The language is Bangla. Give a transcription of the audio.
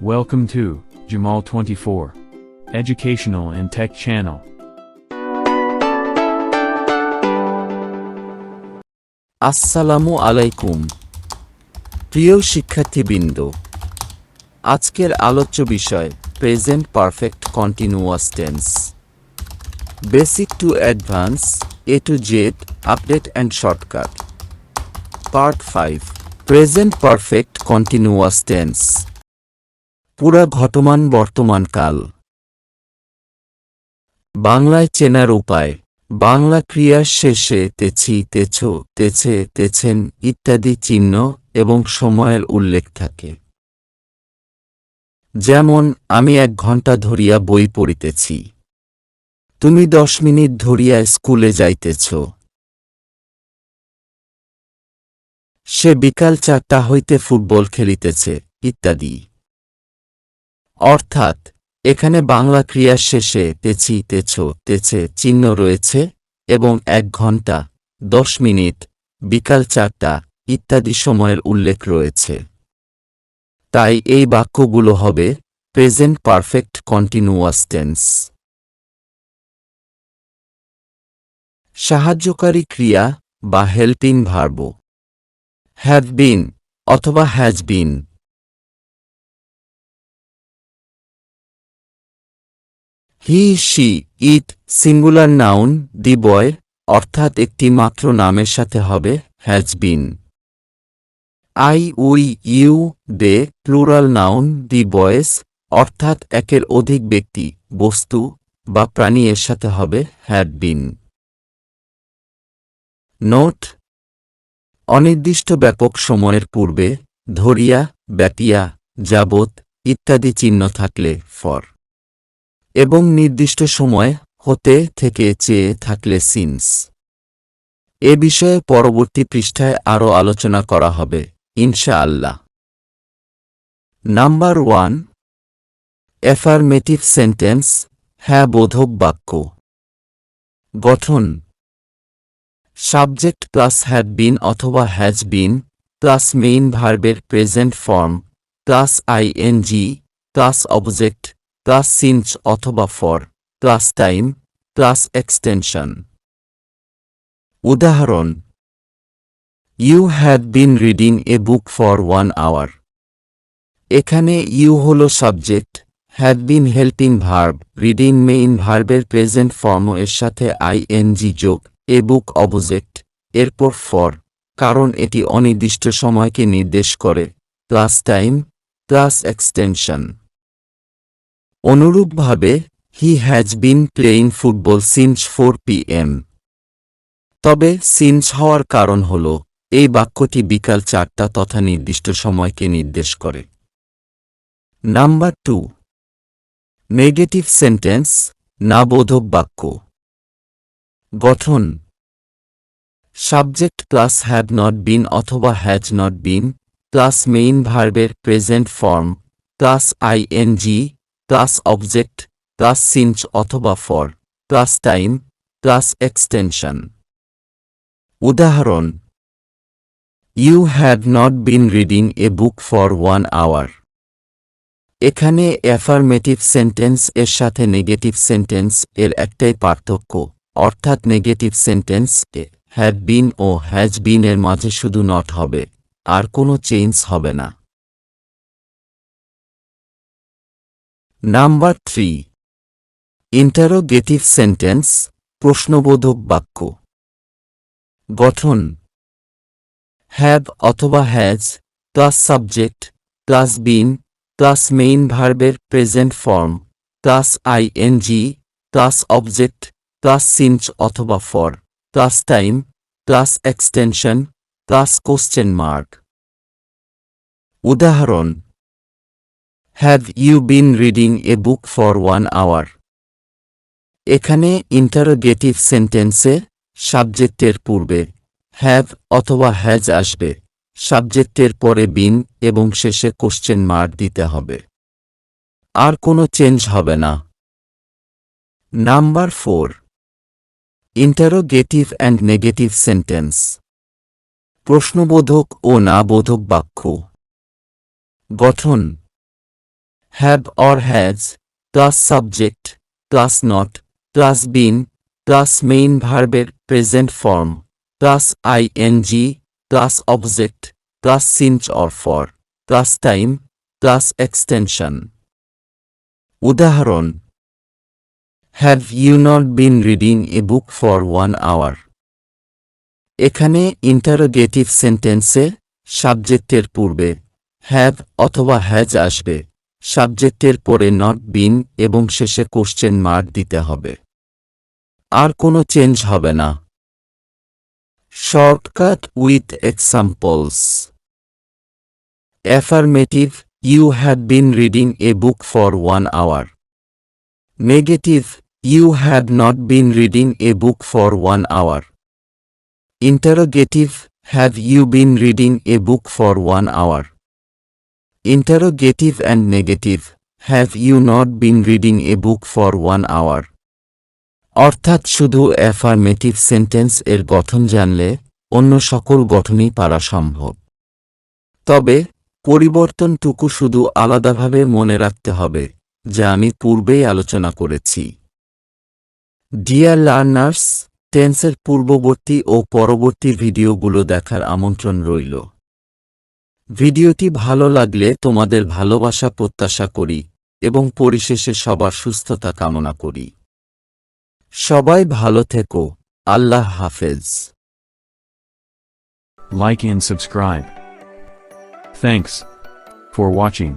Welcome to Jamal 24 Educational and Tech Channel. আসসালামু আলাইকুম প্রিয় শিক্ষার্থীবৃন্দ, আজকের আলোচ্য বিষয় present perfect continuous tense, basic to advance, A to Z, update and shortcut. Part 5, present perfect continuous tense, পুরা ঘটমান বর্তমান কাল। বাংলায় চেনার উপায়: বাংলা ক্রিয়ার শেষে তেছি, তেছো, তেছে, তেছেন ইত্যাদি চিহ্ন এবং সময়ের উল্লেখ থাকে। যেমন, আমি 1 ঘণ্টা ধরিয়া বই পড়িতেছি। তুমি 10 মিনিট ধরিয়া স্কুলে যাইতেছ। সে বিকাল 4টা হইতে ফুটবল খেলিতেছে ইত্যাদি। অর্থাৎ এখানে বাংলা ক্রিয়ার শেষে তেছি, তেছো, তেছে চিহ্ন রয়েছে এবং 1 ঘণ্টা, 10 মিনিট, বিকাল 4টা ইত্যাদি সময়ের উল্লেখ রয়েছে। তাই এই বাক্যগুলো হবে প্রেজেন্ট পারফেক্ট কন্টিনিউয়াস টেন্স। সাহায্যকারী ক্রিয়া বা হেল্পিং ভার্ব: হ্যাভ বিন অথবা has been. He, she, it singular noun the boy অর্থাৎ একটি মাত্র নামের সাথে হবে has been. I, we, you, they plural noun the boys অর্থাৎ একের অধিক ব্যক্তি, বস্তু বা প্রাণী এর সাথে হবে হ্যাড বিন। নোট: অনির্দিষ্ট ব্যাপক সময়ের পূর্বে ধরিয়া, ব্যাপিয়া, যাবৎ ইত্যাদি চিহ্ন থাকলে ফর এবং নির্দিষ্ট সময় হতে থেকে চেয়ে থাকলে সিন্স। এ বিষয়ে পরবর্তী পৃষ্ঠায় আরও আলোচনা করা হবে ইনশাআল্লাহ। নাম্বার 1, অ্যাফারমেটিভ সেন্টেন্স, হ্যাঁ বোধক বাক্য। গঠন: সাবজেক্ট প্লাস হ্যাড বিন অথবা হ্যাজ বিন প্লাস মেইন ভার্বের present form plus ING plus object plus since অথবা for plus time plus extension. উদাহরণ: you had been reading a book for 1 hour. এখানে ইউ হল subject, had been helping verb, reading main ভার্বের প্রেজেন্ট ফর্ম এর সাথে আইএনজি যোগ, এ বুক অবজেক্ট, এরপর ফর কারণ এটি অনির্দিষ্ট সময়কে নির্দেশ করে, প্লাস টাইম প্লাস এক্সটেনশন। অনুরূপভাবে, he has been playing football since 4 PM। তবে সিন্স হওয়ার কারণ হল এই বাক্যটি বিকাল 4টা তথা নির্দিষ্ট সময়কে নির্দেশ করে। নাম্বার 2, নেগেটিভ সেন্টেন্স, না বোধক বাক্য। গঠন: subject plus have not been অথবা has not been plus main ভার্বের present form plus ING plus object plus since অথবা for plus time plus extension. উদাহরণ: you had not been reading a book for 1 hour. এখানে অ্যাফারমেটিভ সেন্টেন্স এর সাথে নেগেটিভ সেন্টেন্স এর একটাই পার্থক্য, অর্থাৎ নেগেটিভ সেন্টেন্স এ হ্যাড বিন ও হ্যাজ বিন এর মাঝে শুধু নট হবে, আর কোনো চেঞ্জ হবে না। নাম্বার 3, ইন্টারোগেটিভ সেন্টেন্স, প্রশ্নবোধক বাক্য। গঠন: হ্যাভ অথবা has plus subject plus been plus main ভার্বের present form plus ING plus object plus since অথবা for plus time plus extension plus question mark. উদাহরণ: have you been reading a book for 1 hour. এখানে ইন্টারোগেটিভ সেন্টেন্সে সাবজেক্টের পূর্বে হ্যাভ অথবা হ্যাজ আসবে, সাবজেক্টের পরে বিন এবং শেষে কোশ্চেন মার্ক দিতে হবে, আর কোনো চেঞ্জ হবে না। Number 4, interrogative and negative sentence, প্রশ্নবোধক ও না বোধক বাক্য। গঠন: have or has, plus subject, plus not, plus been, plus main ভার্বের present form, plus ing, plus object, plus since or for, plus time, plus extension. উদাহরণ: Have you not been reading a book for 1 hour? এখানে ইন্টারোগেটিভ সেন্টেন্সে সাবজেক্টের পূর্বে হ্যাভ অথবা হ্যাজ আসবে, সাবজেক্টের পরে নট বিন এবং শেষে কোশ্চেন মার্ক দিতে হবে। আর কোনো চেঞ্জ হবে না। Shortcut with examples. Affirmative, you have been reading a book for 1 hour. Negative, you have not been reading a book for 1 hour. Interrogative, have you been reading a book for 1 hour? Interrogative and negative, have you not been reading a book for 1 hour? অর্থাৎ শুধু অ্যাফার্মেটিভ সেন্টেন্স এর গঠন জানলে অন্য সকল গঠনই পারা সম্ভব। তবে পরিবর্তনটুকু শুধু আলাদাভাবে মনে রাখতে হবে, যা আমি পূর্বেই আলোচনা করেছি। ডিয়ার লার্নার্স, টেন্সের পূর্ববর্তী ও পরবর্তী ভিডিওগুলো দেখার আমন্ত্রণ রইল। ভিডিওটি ভালো লাগলে তোমাদের ভালোবাসা প্রত্যাশা করি এবং পরিশেষে সবার সুস্থতা কামনা করি। সবাই ভালো থেকো। আল্লাহ হাফেজ। Like and subscribe. Thanks for watching.